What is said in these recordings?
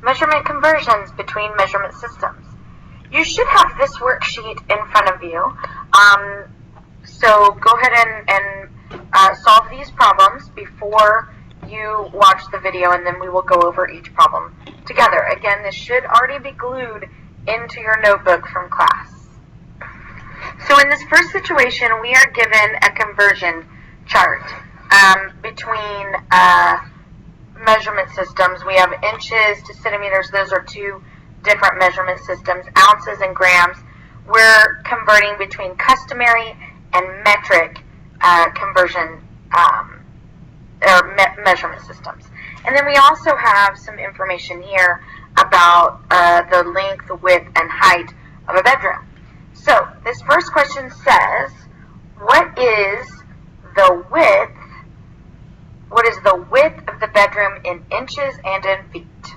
measurement conversions between measurement systems. You should have this worksheet in front of you. So go ahead and solve these problems before you watch the video, and then we will go over each problem together. Again, this should already be glued into your notebook from class. So in this first situation, we are given a conversion chart between measurement systems. We have inches to centimeters. Those are two different measurement systems. Ounces and grams. We're converting between customary and metric conversion or measurement systems. And then we also have some information here about the length, width, and height of a bedroom. So this first question says, what is the width of the bedroom in inches and in feet?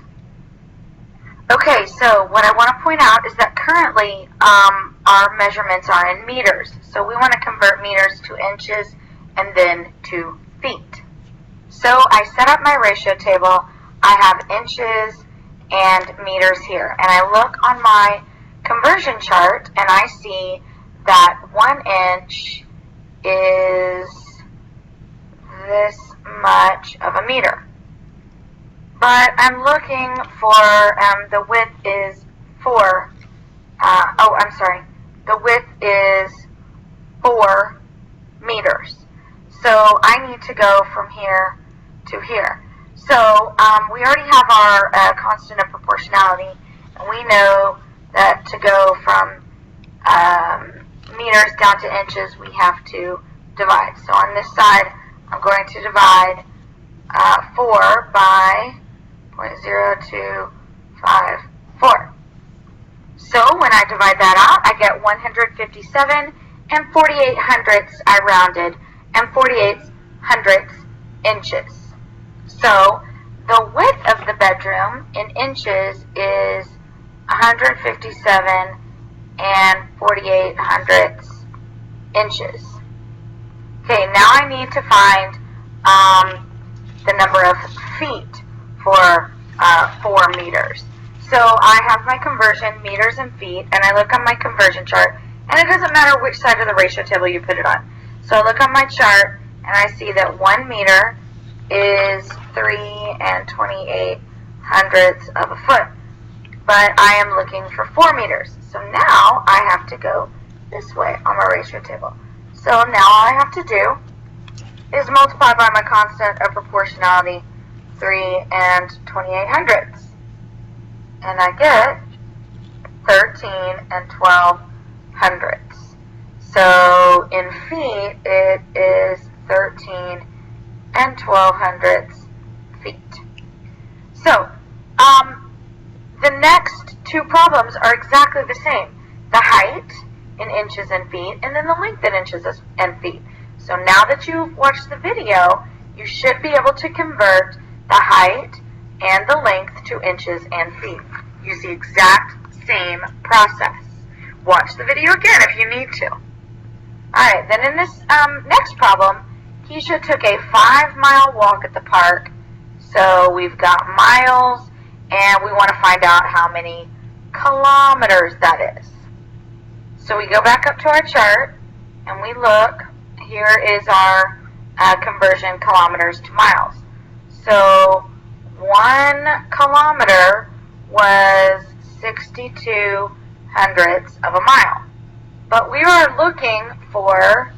Okay, so what I want to point out is that currently our measurements are in meters. So we want to convert meters to inches and then to feet. So I set up my ratio table. I have inches and meters here. And I look on my conversion chart and I see that 1 inch is this much of a meter. But I'm looking for, the width is 4, the width is 4 meters. So I need to go from here to here. So we already have our constant of proportionality, and we know that to go from meters down to inches, we have to divide. So on this side, I'm going to divide 4 by 0.0254. So when I divide that out, I get 157 and 48 hundredths, I rounded, and 48 hundredths inches. So the width of the bedroom in inches is 157 and 48 hundredths inches. Okay, now I need to find the number of feet for 4 meters. So I have my conversion, meters and feet, and I look on my conversion chart, and it doesn't matter which side of the ratio table you put it on. So I look on my chart, and I see that 1 meter is 3 and 28 hundredths of a foot. But I am looking for 4 meters. So now I have to go this way on my ratio table. So now all I have to do is multiply by my constant of proportionality, 3 and 28 hundredths. And I get 13 and 12 hundredths. So in feet, it is 13 and 12 hundredths feet. So the next two problems are exactly the same. The height in inches and feet, and then the length in inches and feet. So now that you've watched the video, you should be able to convert the height and the length to inches and feet. Use the exact same process. Watch the video again if you need to. Alright, then in this next problem, Keisha took a 5-mile walk at the park. So we've got miles, and we want to find out how many kilometers that is. So we go back up to our chart, and we look. Here is our conversion, kilometers to miles. So 1 kilometer was 62 hundredths of a mile. But we were looking for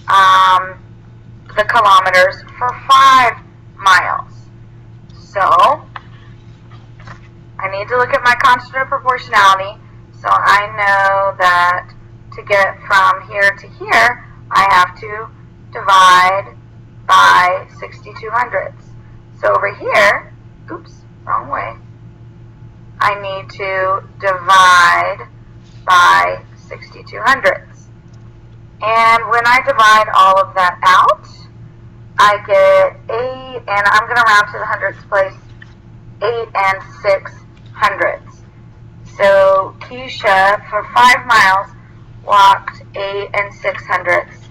the kilometers for 5 miles. So I need to look at my constant of proportionality. So I know that to get from here to here, I have to divide by 62 hundredths. So over here, oops, wrong way, I need to divide by 62 hundredths. And when I divide all of that out, I get 8, and I'm going to round to the hundredths place, 8 and 6 hundredths. So Keisha, for 5 miles, walked 8 and 6 hundredths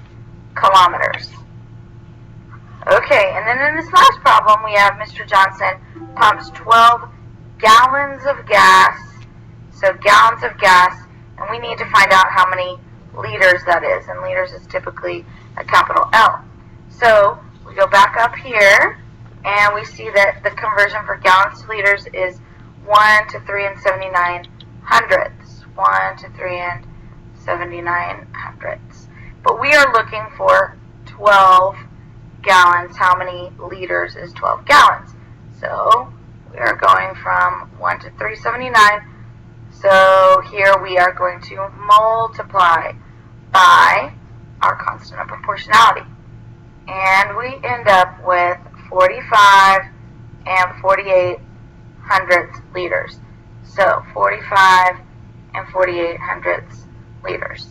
kilometers. Okay, and then in this last problem, we have Mr. Johnson pumps 12 gallons of gas. So gallons of gas, and we need to find out how many liters that is. And liters is typically a capital L. So we go back up here, and we see that the conversion for gallons to liters is 1 to 3 and 79 hundredths. 1 to 3 and 79 hundredths. But we are looking for 12 gallons. How many liters is 12 gallons? So we are going from 1 to 379. So here we are going to multiply by our constant of proportionality. And we end up with 45 and 48 hundredths liters. So 45 and 48 hundredths liters.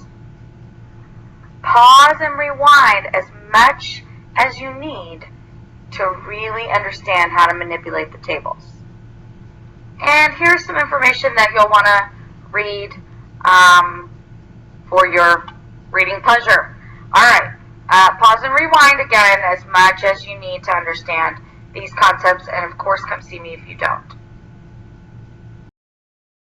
Pause and rewind as much as you need to really understand how to manipulate the tables. And here's some information that you'll want to read for your reading pleasure. Alright, pause and rewind again as much as you need to understand these concepts, and of course come see me if you don't.